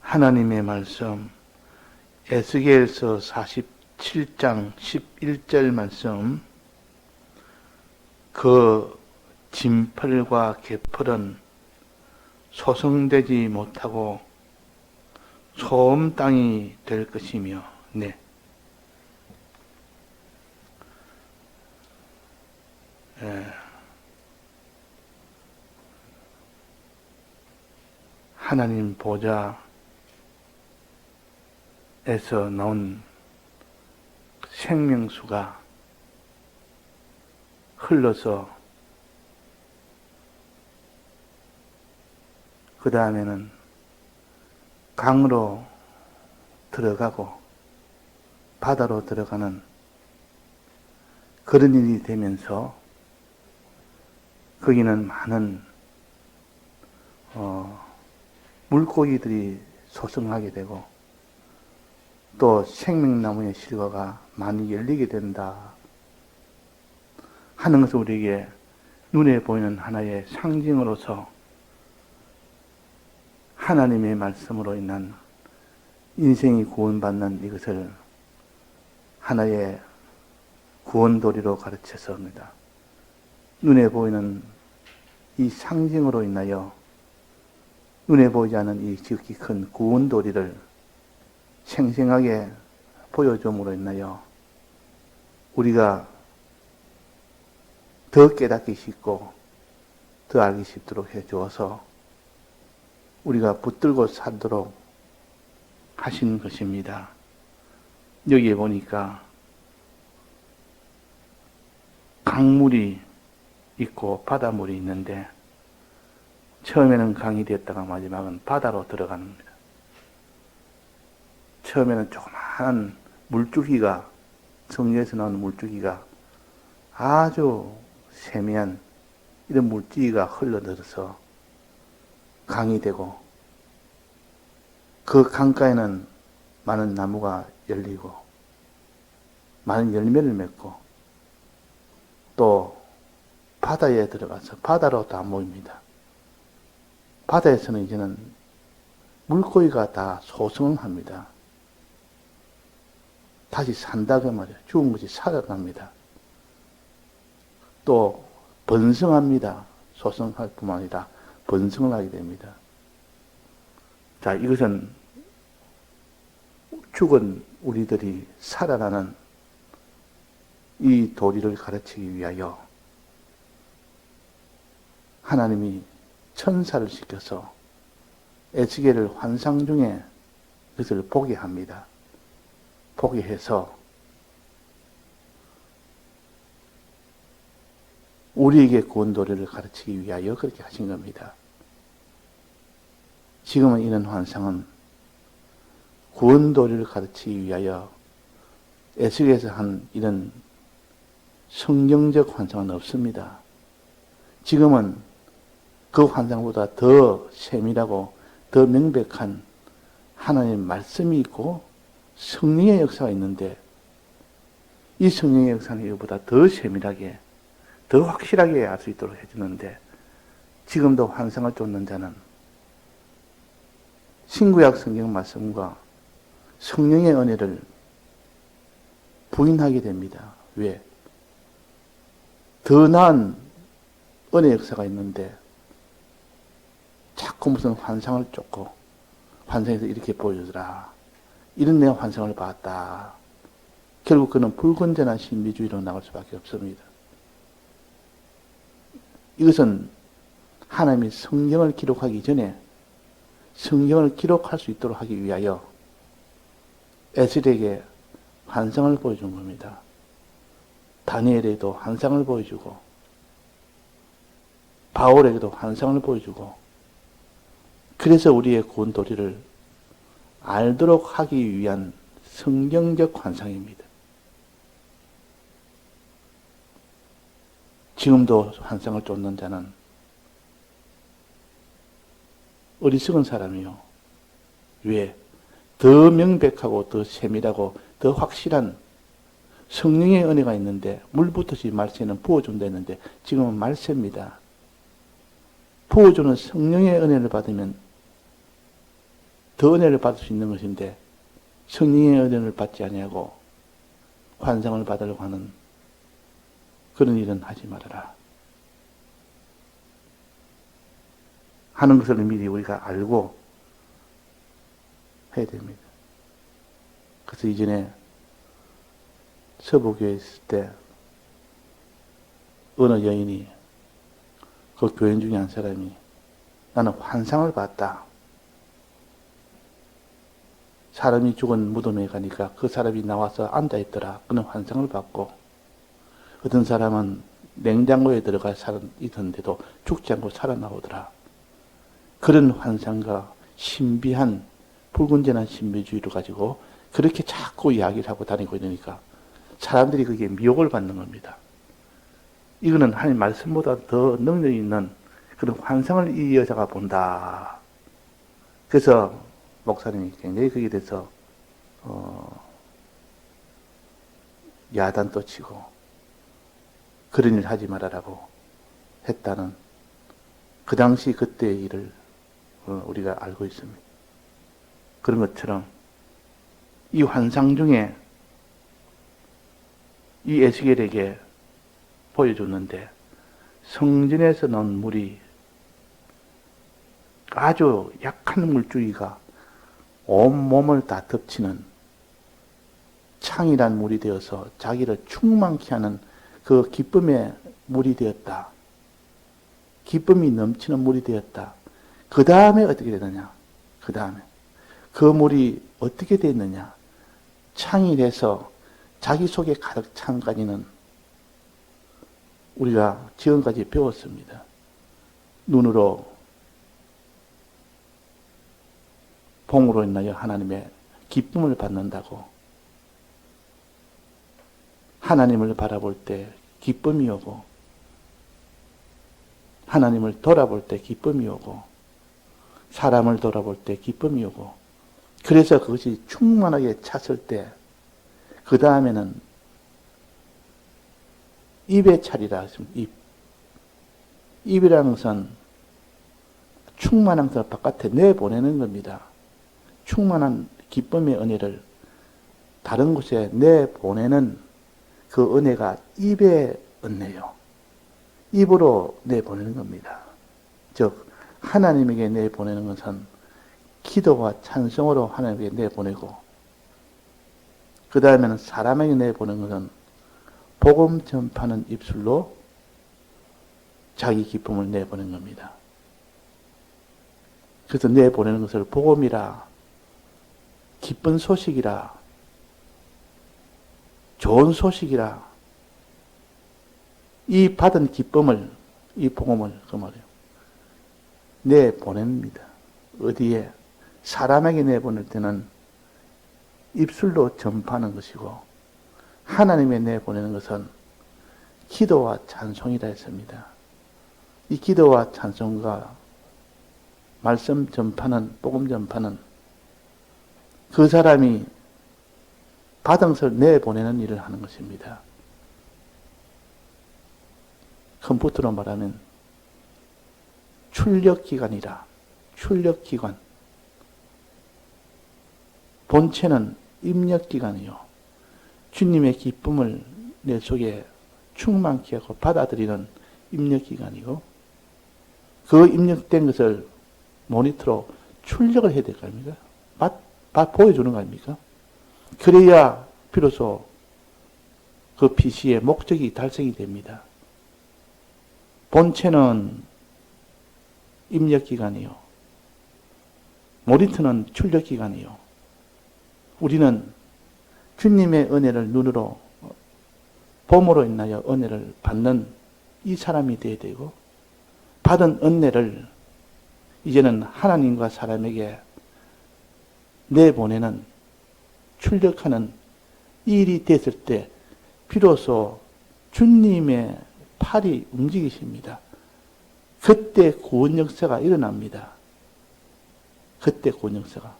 하나님의 말씀 에스겔서 47장 11절 말씀. 그 진펄과 개펄은 소성되지 못하고 소음 땅이 될 것이며. 네. 하나님 보좌에서 나온 생명수가 흘러서 그 다음에는 강으로 들어가고 바다로 들어가는 그런 일이 되면서 거기는 많은 물고기들이 소성하게 되고 또 생명나무의 실과가 많이 열리게 된다 하는 것을 우리에게 눈에 보이는 하나의 상징으로서 하나님의 말씀으로 인한 인생이 구원받는 이것을 하나의 구원도리로 가르쳐서입니다. 눈에 보이는 이 상징으로 인하여 눈에 보이지 않는 이 지극히 큰 구원도리를 생생하게 보여줌으로 인하여 우리가 더 깨닫기 쉽고 더 알기 쉽도록 해주어서 우리가 붙들고 살도록 하신 것입니다. 여기에 보니까 강물이 있고 바닷물이 있는데 처음에는 강이 되었다가 마지막은 바다로 들어가는 겁니다. 처음에는 조그마한 물줄기가, 성경에서 나오는 물줄기가 아주 세미한 이런 물줄기가 흘러들어서 강이 되고 그 강가에는 많은 나무가 열리고 많은 열매를 맺고 또 바다에 들어가서 바다로 다 모입니다. 바다에서는 이제는 물고기가 다 소성합니다. 다시 산다고 말이에요. 죽은 것이 살아납니다. 또 번성합니다. 소성할 뿐만 아니라 번성을 하게 됩니다. 자, 이것은 죽은 우리들이 살아나는 이 도리를 가르치기 위하여 하나님이 천사를 시켜서 에스겔을 환상 중에 그것을 보게 합니다. 보게 해서 우리에게 구원도리를 가르치기 위하여 그렇게 하신 겁니다. 지금은 이런 환상은 구원도리를 가르치기 위하여 에스겔에서 한 이런 성경적 환상은 없습니다. 지금은 그 환상보다 더 세밀하고 더 명백한 하나님의 말씀이 있고 성령의 역사가 있는데 이 성령의 역사는 이거보다 더 세밀하게 더 확실하게 알 수 있도록 해주는데 지금도 환상을 쫓는 자는 신구약 성경 말씀과 성령의 은혜를 부인하게 됩니다. 왜? 더 나은 은혜 역사가 있는데 자꾸 무슨 환상을 쫓고 환상에서 이렇게 보여주더라. 이런 내가 환상을 봤다. 결국 그는 불건전한 신비주의로 나갈 수밖에 없습니다. 이것은 하나님이 성경을 기록하기 전에 성경을 기록할 수 있도록 하기 위하여 에스겔에게 환상을 보여준 겁니다. 다니엘에게도 환상을 보여주고 바울에게도 환상을 보여주고 그래서 우리의 구원 도리를 알도록 하기 위한 성경적 환상입니다. 지금도 환상을 쫓는 자는 어리석은 사람이요. 왜? 더 명백하고 더 세밀하고 더 확실한 성령의 은혜가 있는데 물붓듯이 말세는 부어준다 했는데 지금은 말세입니다. 부어주는 성령의 은혜를 받으면 더 은혜를 받을 수 있는 것인데 성령의 은혜를 받지 아니하고 환상을 받으려고 하는 그런 일은 하지 말아라 하는 것을 미리 우리가 알고 해야 됩니다. 그래서 이전에 서부교회에 있을 때 어느 여인이 그 교인 중에 한 사람이 나는 환상을 봤다. 사람이 죽은 무덤에 가니까 그 사람이 나와서 앉아있더라. 그는 환상을 봤고 어떤 사람은 냉장고에 들어가 있었는데도 죽지 않고 살아나오더라. 그런 환상과 신비한 불건전한 신비주의를 가지고 그렇게 자꾸 이야기를 하고 다니고 이러니까 사람들이 그게 미혹을 받는 겁니다. 이거는 하나님 말씀보다 더 능력이 있는 그런 환상을 이 여자가 본다. 그래서 목사님이 굉장히 거기에 대해서 야단도 치고 그런 일 하지 말아라고 했다는 그 당시 그때의 일을 우리가 알고 있습니다. 그런 것처럼 이 환상 중에 이 에스겔에게 보여줬는데 성전에서 나온 물이 아주 약한 물줄기가 온몸을 다 덮치는 창이란 물이 되어서 자기를 충만케 하는 그 기쁨의 물이 되었다. 기쁨이 넘치는 물이 되었다. 그 다음에 어떻게 되느냐? 그 다음에 그 물이 어떻게 되느냐? 창이 돼서 자기 속에 가득 찬까지는 우리가 지금까지 배웠습니다. 눈으로 봉으로 인하여 하나님의 기쁨을 받는다고 하나님을 바라볼 때 기쁨이 오고 하나님을 돌아볼 때 기쁨이 오고 사람을 돌아볼 때 기쁨이 오고 그래서 그것이 충만하게 찼을 때 그 다음에는 입의 차리라 했습니다. 입이라는 것은 충만한 것을 바깥에 내보내는 겁니다. 충만한 기쁨의 은혜를 다른 곳에 내보내는 그 은혜가 입의 은혜요. 입으로 내보내는 겁니다. 즉 하나님에게 내보내는 것은 기도와 찬송으로 하나님에게 내보내고 그 다음에는 사람에게 내보내는 것은 복음 전파하는 입술로 자기 기쁨을 내보내는 겁니다. 그래서 내보내는 것을 복음이라 기쁜 소식이라 좋은 소식이라 이 받은 기쁨을 이 복음을 그 말이에요. 내보냅니다. 어디에? 사람에게 내보낼 때는 입술로 전파하는 것이고 하나님에 내보내는 것은 기도와 찬송이라 했습니다. 이 기도와 찬송과 말씀 전파는 복음 전파는 그 사람이 받은 것을 내보내는 일을 하는 것입니다. 컴퓨터로 말하면 출력기관이라 출력기관 본체는 입력기관이요. 주님의 기쁨을 내 속에 충만케 하고 받아들이는 입력기관이고 그 입력된 것을 모니터로 출력을 해야 될 거 아닙니까? 보여주는 거 아닙니까? 그래야 비로소 그 PC의 목적이 달성이 됩니다. 본체는 입력기관이요. 모니터는 출력기관이요. 우리는 주님의 은혜를 눈으로 봄으로 인하여 은혜를 받는 이 사람이 되어야 되고 받은 은혜를 이제는 하나님과 사람에게 내보내는 출력하는 일이 됐을 때 비로소 주님의 팔이 움직이십니다. 그때 구원 역사가 일어납니다. 그때 구원 역사가.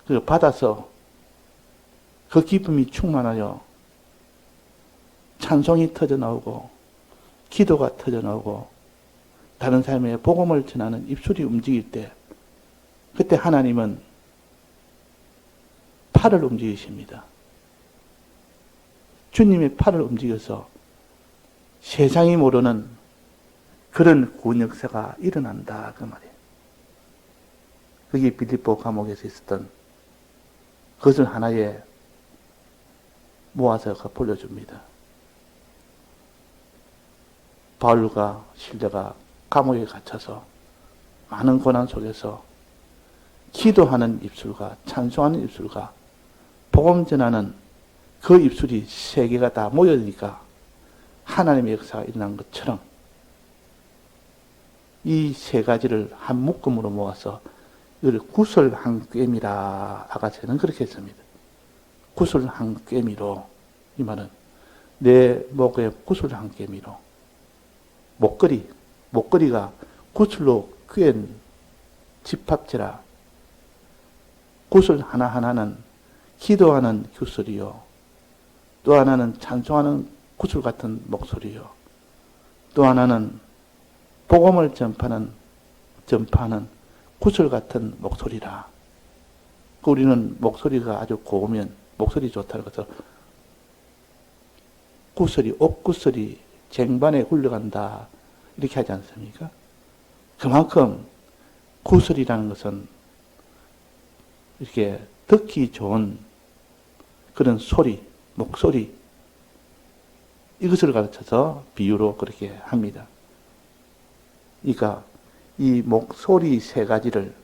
그걸 받아서 그 기쁨이 충만하여 찬송이 터져나오고 기도가 터져나오고 다른 사람에게 복음을 전하는 입술이 움직일 때 그때 하나님은 팔을 움직이십니다. 주님의 팔을 움직여서 세상이 모르는 그런 구원 역사가 일어난다 그 말이에요. 그게 빌립보 감옥에서 있었던 그것을 하나에 모아서 보여줍니다. 바울과 실레가 감옥에 갇혀서 많은 고난 속에서 기도하는 입술과 찬송하는 입술과 복음 전하는 그 입술이 세 개가 다 모여드니까 하나님의 역사가 일어난 것처럼 이 세 가지를 한 묶음으로 모아서 이걸 구슬 한 꿰미라. 아까 저는 그렇게 했습니다. 구슬 한 꿰미로, 이 말은 내 목에 구슬 한 꿰미로, 목걸이가 구슬로 꿰은 집합체라. 구슬 하나하나는 기도하는 구슬이요, 또 하나는 찬송하는 구슬 같은 목소리요, 또 하나는 복음을 전파하는 구슬 같은 목소리라. 우리는 목소리가 아주 고우면 목소리 좋다는 것을 옥구슬이 쟁반에 굴러간다 이렇게 하지 않습니까? 그만큼 구슬이라는 것은 이렇게 듣기 좋은 그런 목소리 이것을 가르쳐서 비유로 그렇게 합니다. 그러니까 이 목소리 세 가지를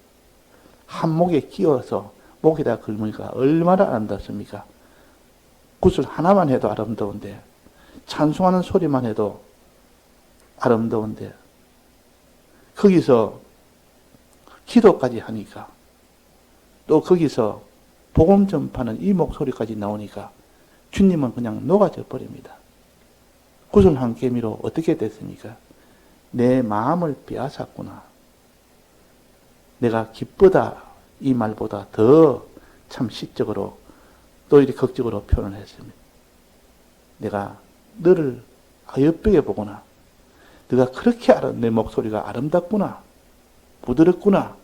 한 목에 끼워서 목에다 걸으니까 얼마나 아름답습니까? 구슬 하나만 해도 아름다운데, 찬송하는 소리만 해도 아름다운데, 거기서 기도까지 하니까, 또 거기서 복음 전파는 이 목소리까지 나오니까 주님은 그냥 녹아져 버립니다. 구슬 한 개미로 어떻게 됐습니까? 내 마음을 빼앗았구나. 내가 기쁘다 이 말보다 더 참 시적으로 또 이렇게 극적으로 표현을 했습니다. 내가 너를 어여쁘게 보구나. 네가 그렇게 내 목소리가 아름답구나. 부드럽구나.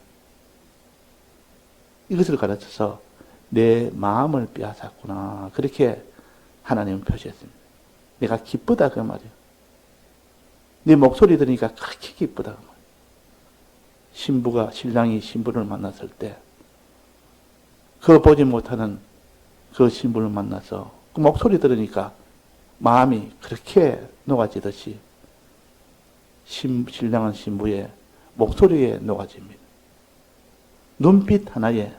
이것을 가르쳐서 내 마음을 빼앗았구나. 그렇게 하나님은 표시했습니다. 내가 기쁘다 그 말이에요. 네 목소리 들으니까 그렇게 기쁘다 그 말이에요. 신랑이 신부를 만났을 때 그 보지 못하는 그 신부를 만나서 그 목소리 들으니까 마음이 그렇게 녹아지듯이 신랑은 신부의 목소리에 녹아집니다. 눈빛 하나에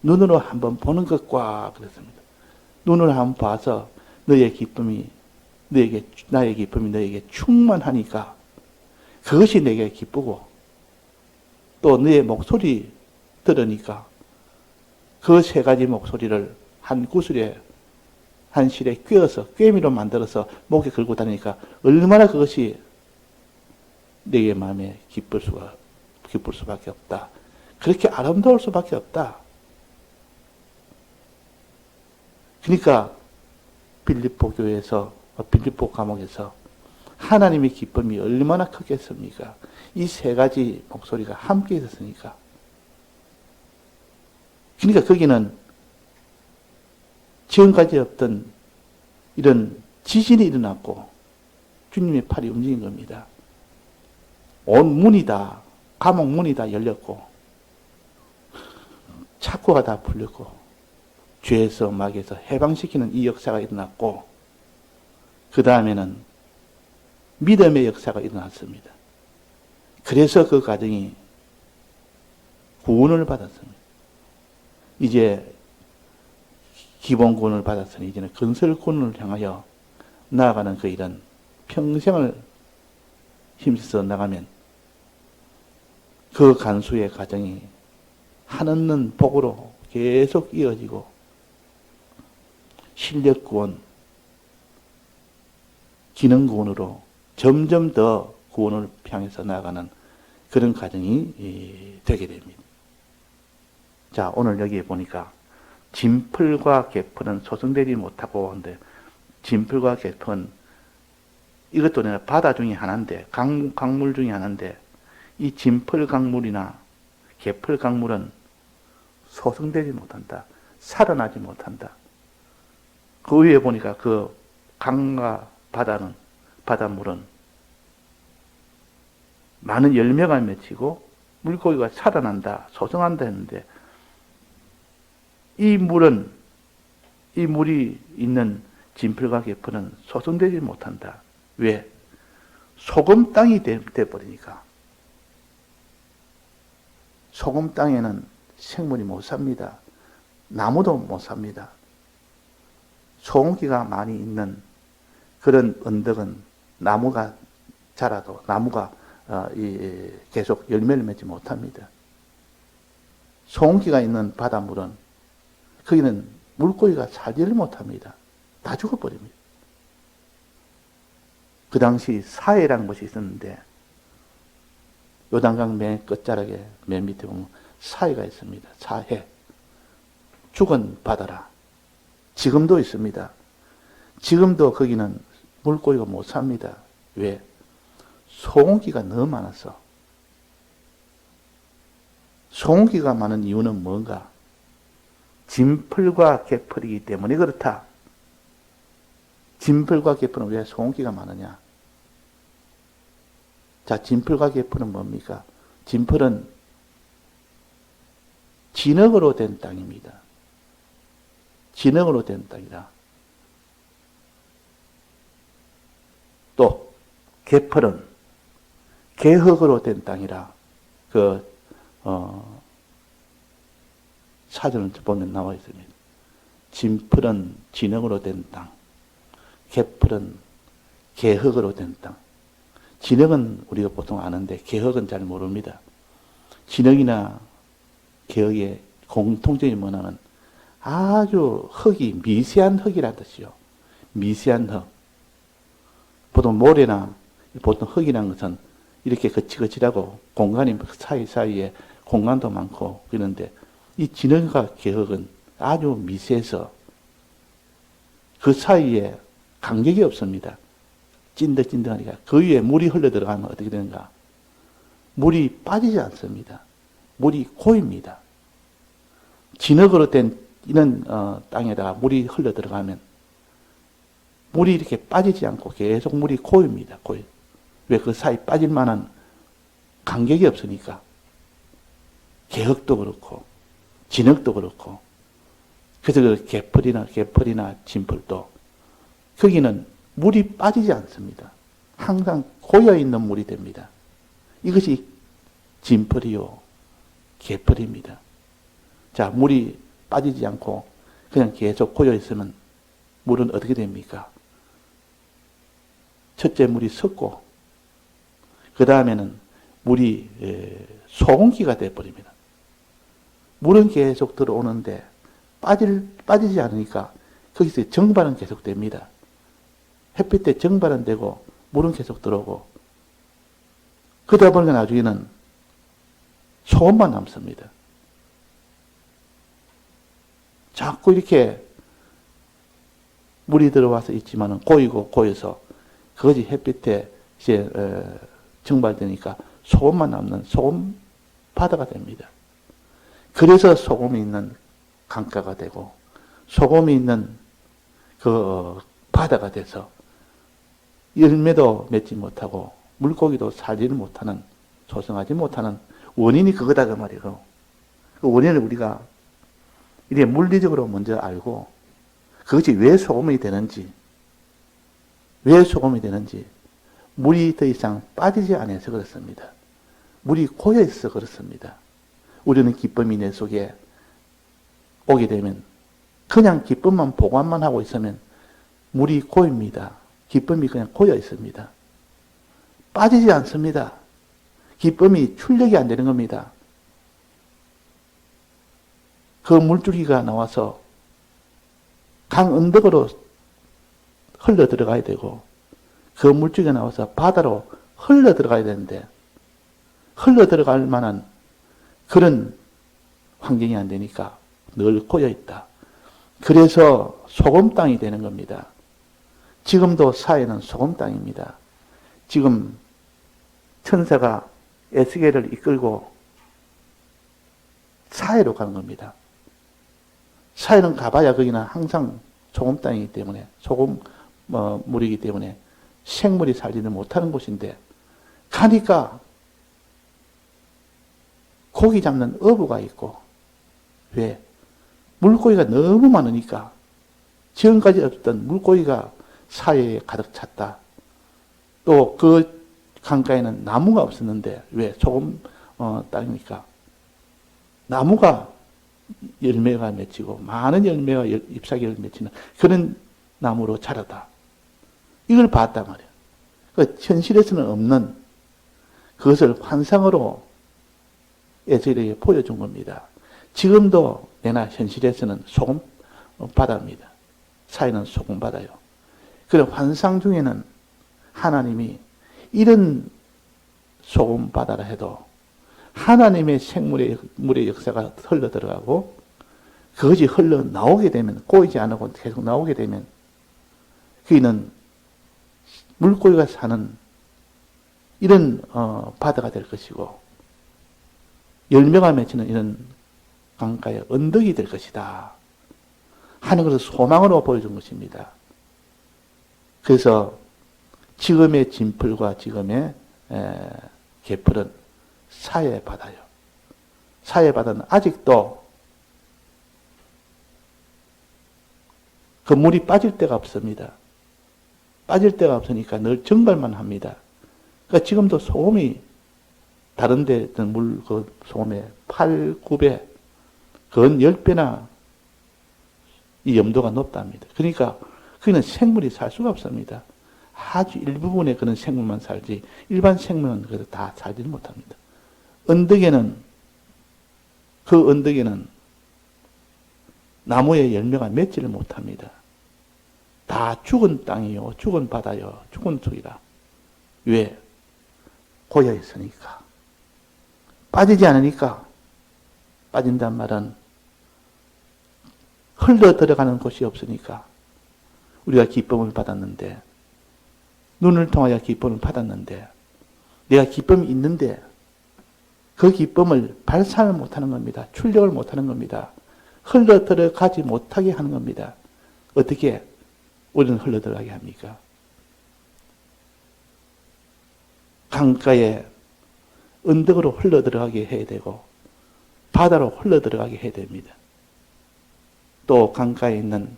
눈으로 한번 보는 것과 그랬습니다. 눈을 한번 봐서 나의 기쁨이 너에게 충만하니까 그것이 내게 기쁘고, 또 너의 목소리 들으니까 그 세 가지 목소리를 한 구슬에 한 실에 꿰어서 꿰미로 만들어서 목에 걸고 다니니까 얼마나 그것이 내게 마음에 기쁠 수밖에 없다. 그렇게 아름다울 수밖에 없다. 그러니까 빌립보 감옥에서 하나님의 기쁨이 얼마나 크겠습니까? 이 세 가지 목소리가 함께 있었으니까. 그러니까 거기는 지금까지 없던 이런 지진이 일어났고 주님의 팔이 움직인 겁니다. 온 감옥 문이 다 열렸고 착고가 다 풀렸고 죄에서 마귀에서 해방시키는 이 역사가 일어났고, 그 다음에는 믿음의 역사가 일어났습니다. 그래서 그 가정이 구원을 받았습니다. 이제 기본 구원을 받았으니 이제는 건설 구원을 향하여 나아가는 그 일은 평생을 힘써 나가면 그 간수의 가정이 한없는 복으로 계속 이어지고 실력 구원, 기능 구원으로 점점 더 구원을 향해서 나아가는 그런 가정이 되게 됩니다. 자, 오늘 여기에 보니까 진풀과 개풀은 소송되지 못하고 하는데, 진풀과 개풀은 이것도 내가 바다 중에 하나인데, 강물 중에 하나인데, 이 진펄 강물이나 개펄 강물은 소성되지 못한다. 살아나지 못한다. 그 위에 보니까 그 강과 바닷물은 많은 열매가 맺히고 물고기가 살아난다, 소성한다 했는데, 이 물이 있는 진펄과 개펄은 소성되지 못한다. 왜? 소금 땅이 돼버리니까. 소금 땅에는 생물이 못 삽니다. 나무도 못 삽니다. 소금기가 많이 있는 그런 언덕은 나무가 자라도 나무가 계속 열매를 맺지 못합니다. 소금기가 있는 바닷물은 거기는 물고기가 살지를 못합니다. 다 죽어버립니다. 그 당시 사해라는 것이 있었는데 요단강 맨 끝자락에 맨 밑에 보면 사해가 있습니다. 사해. 죽은 바다라. 지금도 있습니다. 지금도 거기는 물고기가 못 삽니다. 왜? 소금기가 너무 많아서. 소금기가 많은 이유는 뭔가? 진펄과 개펄이기 때문에 그렇다. 진펄과 개펄은 왜 소금기가 많으냐? 자, 진펄과 개펄은 뭡니까? 진펄은 진흙으로 된 땅입니다. 진흙으로 된 땅이다. 또 개펄은 개흙으로 된 땅이라 사전을 보면 나와 있습니다. 진펄은 진흙으로 된 땅, 개펄은 개흙으로 된 땅. 진흙은 우리가 보통 아는데 개흙은 잘 모릅니다. 진흙이나 개흙의 공통적인 문화는 아주 흙이 미세한 흙이라는 뜻이요. 미세한 흙. 보통 모래나 보통 흙이라는 것은 이렇게 거칠거칠하고 공간이 사이사이에 공간도 많고 그러는데 이 진흙과 개흙은 아주 미세해서 그 사이에 간격이 없습니다. 찐득찐득하니까 그 위에 물이 흘러들어가면 어떻게 되는가? 물이 빠지지 않습니다. 물이 고입니다. 진흙으로 된 이런 땅에다가 물이 흘러들어가면 물이 이렇게 빠지지 않고 계속 물이 고입니다. 고요. 왜? 그 사이 빠질 만한 간격이 없으니까. 개흙도 그렇고 진흙도 그렇고 그래서 그 개펄이나 진펄도 거기는 물이 빠지지 않습니다. 항상 고여있는 물이 됩니다. 이것이 진펄이요 개펄입니다. 자, 물이 빠지지 않고 그냥 계속 고여있으면 물은 어떻게 됩니까? 첫째 물이 섞고 그 다음에는 물이 소금기가 되어버립니다. 물은 계속 들어오는데 빠지지 않으니까 거기서 정발은 계속 됩니다. 햇빛에 정발은 되고 물은 계속 들어오고 그러다 보니까 나중에는 소금만 남습니다. 자꾸 이렇게 물이 들어와서 있지만은 고여서 그것이 햇빛에 이제 증발되니까 소금만 남는 소금 바다가 됩니다. 그래서 소금이 있는 강가가 되고 소금이 있는 그 바다가 돼서 열매도 맺지 못하고 물고기도 살지를 못하는 소성하지 못하는 원인이 그거다 그 말이에요. 그 원인을 우리가 이렇게 물리적으로 먼저 알고 그것이 왜 소금이 되는지 물이 더 이상 빠지지 않아서 그렇습니다. 물이 고여 있어 그렇습니다. 우리는 기쁨이 내 속에 오게 되면 그냥 기쁨만 보관만 하고 있으면 물이 고입니다. 기쁨이 그냥 고여 있습니다. 빠지지 않습니다. 기쁨이 출력이 안 되는 겁니다. 그 물줄기가 나와서 강 언덕으로 흘러 들어가야 되고 그 물줄기가 나와서 바다로 흘러 들어가야 되는데 흘러 들어갈 만한 그런 환경이 안 되니까 늘 고여 있다. 그래서 소금 땅이 되는 겁니다. 지금도 사해는 소금 땅입니다. 지금 천사가 에스겔을 이끌고 사해로 가는 겁니다. 사해는 가봐야 거기는 항상 소금 땅이기 때문에, 소금 물이기 때문에 생물이 살지는 못하는 곳인데, 가니까 고기 잡는 어부가 있고, 왜? 물고기가 너무 많으니까 지금까지 없던 물고기가 사해에 가득 찼다. 또 그 강가에는 나무가 없었는데, 왜? 소금 땅이니까 나무가 열매가 맺히고 많은 열매와 잎사귀를 맺히는 그런 나무로 자라다. 이걸 봤단 말이에요. 그 현실에서는 없는 그것을 환상으로 에스겔에게 보여준 겁니다. 지금도 내나 현실에서는 소금 바다입니다. 사해는 소금 바다요. 그런 환상 중에는 하나님이 이런 소금 바다라 해도 하나님의 생물의 역사가 흘러 들어가고 그것이 흘러 나오게 되면, 꼬이지 않고 계속 나오게 되면 그이는 물고기가 사는 이런 바다가 될 것이고, 열매가 맺히는 이런 강가의 언덕이 될 것이다 하는 것을 소망으로 보여준 것입니다. 그래서 지금의 진풀과 지금의 개풀은 사해 바다요. 사해 바다는 아직도 그 물이 빠질 데가 없습니다. 빠질 데가 없으니까 늘 증발만 합니다. 그러니까 지금도 소금이 다른 데 있던 물, 그 소금의 8, 9배, 그건 10배나 이 염도가 높답니다. 그러니까 거기는 생물이 살 수가 없습니다. 아주 일부분의 그런 생물만 살지, 일반 생물은 그래도 다 살지 못합니다. 그 언덕에는 나무의 열매가 맺지를 못합니다. 다 죽은 땅이요, 죽은 바다요, 죽은 속이라. 왜? 고여 있으니까. 빠지지 않으니까. 빠진단 말은 흘러 들어가는 곳이 없으니까. 우리가 기쁨을 받았는데, 눈을 통하여 기쁨을 받았는데, 내가 기쁨이 있는데 그 기쁨을 발산을 못하는 겁니다. 출력을 못하는 겁니다. 흘러 들어가지 못하게 하는 겁니다. 어떻게 우리는 흘러 들어가게 합니까? 강가에 언덕으로 흘러 들어가게 해야 되고 바다로 흘러 들어가게 해야 됩니다. 또 강가에 있는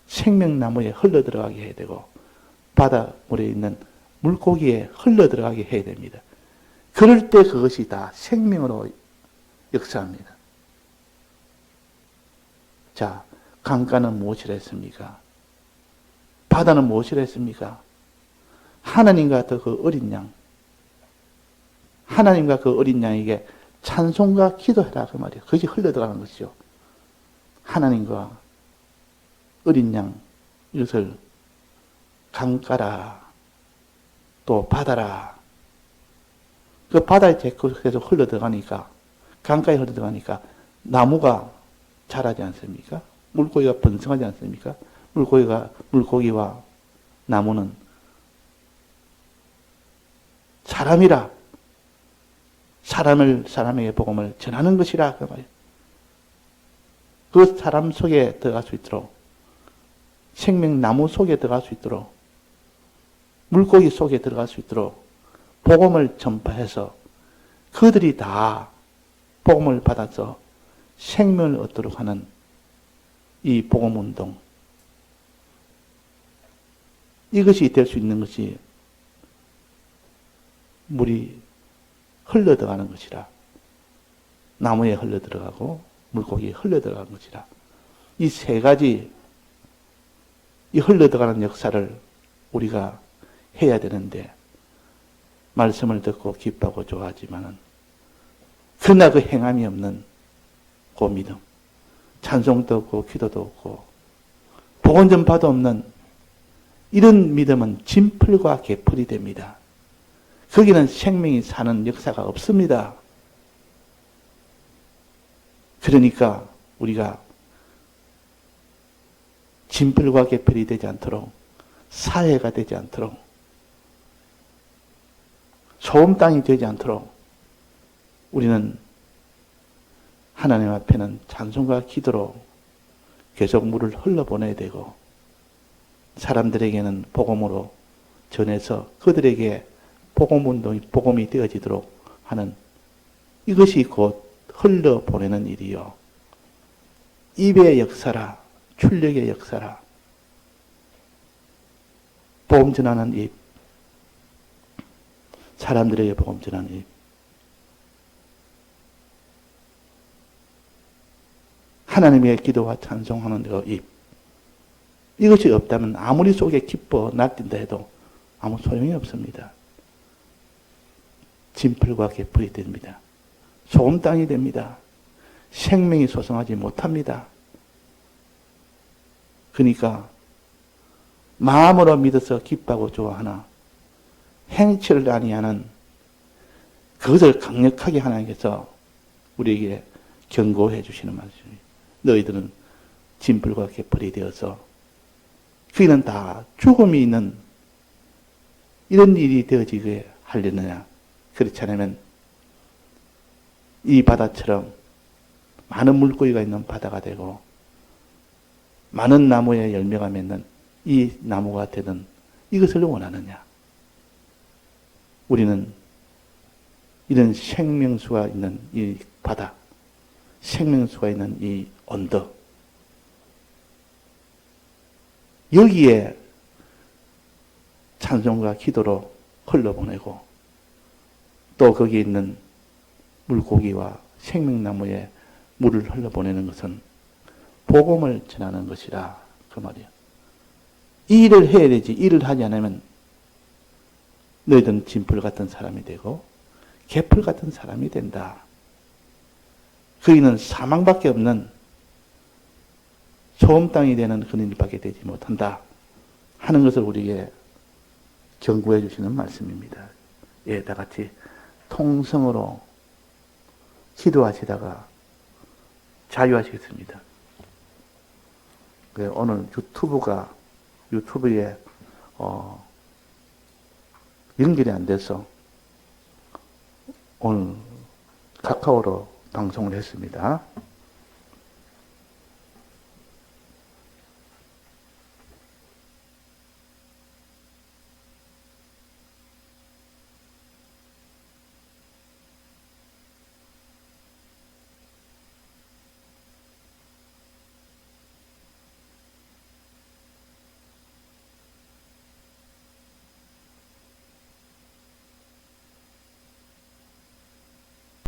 생명나무에 흘러 들어가게 해야 되고 바닷물에 있는 물고기에 흘러 들어가게 해야 됩니다. 그럴 때 그것이 다 생명으로 역사합니다. 자, 강가는 무엇이라 했습니까? 바다는 무엇이라 했습니까? 하나님과 그 어린 양, 하나님과 그 어린 양에게 찬송과 기도해라 그 말이에요. 그것이 흘러 들어가는 것이죠. 하나님과 어린 양, 이것을 강가라, 또 바다라. 그 바다에 계속 흘러 들어가니까, 강가에 흘러 들어가니까 나무가 자라지 않습니까? 물고기가 번성하지 않습니까? 물고기와 나무는 사람이라, 사람에게 복음을 전하는 것이라 그 말이에요. 그 사람 속에 들어갈 수 있도록, 생명나무 속에 들어갈 수 있도록, 물고기 속에 들어갈 수 있도록 복음을 전파해서 그들이 다 복음을 받아서 생명을 얻도록 하는 이 복음운동, 이것이 될 수 있는 것이 물이 흘러 들어가는 것이라, 나무에 흘러 들어가고 물고기에 흘러 들어가는 것이라, 이 세 가지 이 흘러 들어가는 역사를 우리가 해야 되는데, 말씀을 듣고 기뻐하고 좋아하지만은 그러나 그 행함이 없는 그 믿음, 찬송도 없고 기도도 없고 복음 전파도 없는 이런 믿음은 진풀과 개풀이 됩니다. 거기는 생명이 사는 역사가 없습니다. 그러니까 우리가 진풀과 개풀이 되지 않도록, 사회가 되지 않도록 소음 땅이 되지 않도록 우리는 하나님 앞에는 찬송과 기도로 계속 물을 흘러보내야 되고, 사람들에게는 복음으로 전해서 그들에게 복음운동이 복음이 되어지도록 하는, 이것이 곧 흘러보내는 일이요. 입의 역사라, 출력의 역사라. 복음 전하는 입, 사람들에게 복음 전하는 입. 하나님의 기도와 찬송하는 그 입. 이것이 없다면 아무리 속에 기뻐 날뛴다 해도 아무 소용이 없습니다. 진풀과 개풀이 됩니다. 소금 땅이 됩니다. 생명이 소성하지 못합니다. 그러니까 마음으로 믿어서 기뻐하고 좋아하나 행치를 아니하는 그것을 강력하게 하나님께서 우리에게 경고해 주시는 말씀입니다. 너희들은 진풀과 개풀이 되어서, 그이는 다 죽음이 있는 이런 일이 되어지게 하려느냐. 그렇지 않으면 이 바다처럼 많은 물고기가 있는 바다가 되고 많은 나무에 열매가 맺는 이 나무가 되든 이것을 원하느냐. 우리는 이런 생명수가 있는 이 바다, 생명수가 있는 이 언덕, 여기에 찬송과 기도로 흘러보내고, 또 거기에 있는 물고기와 생명나무에 물을 흘러보내는 것은 복음을 전하는 것이라, 그 말이에요. 이 일을 해야 되지. 일을 하지 않으면 너희들은 진풀 같은 사람이 되고 개풀 같은 사람이 된다. 거기는 사망밖에 없는 소음 땅이 되는 그런 일밖에 되지 못한다 하는 것을 우리에게 경고해 주시는 말씀입니다. 예, 다 같이 통성으로 기도하시다가 자유하시겠습니다. 오늘 유튜브에 연결이 안 돼서 오늘 카카오로 방송을 했습니다.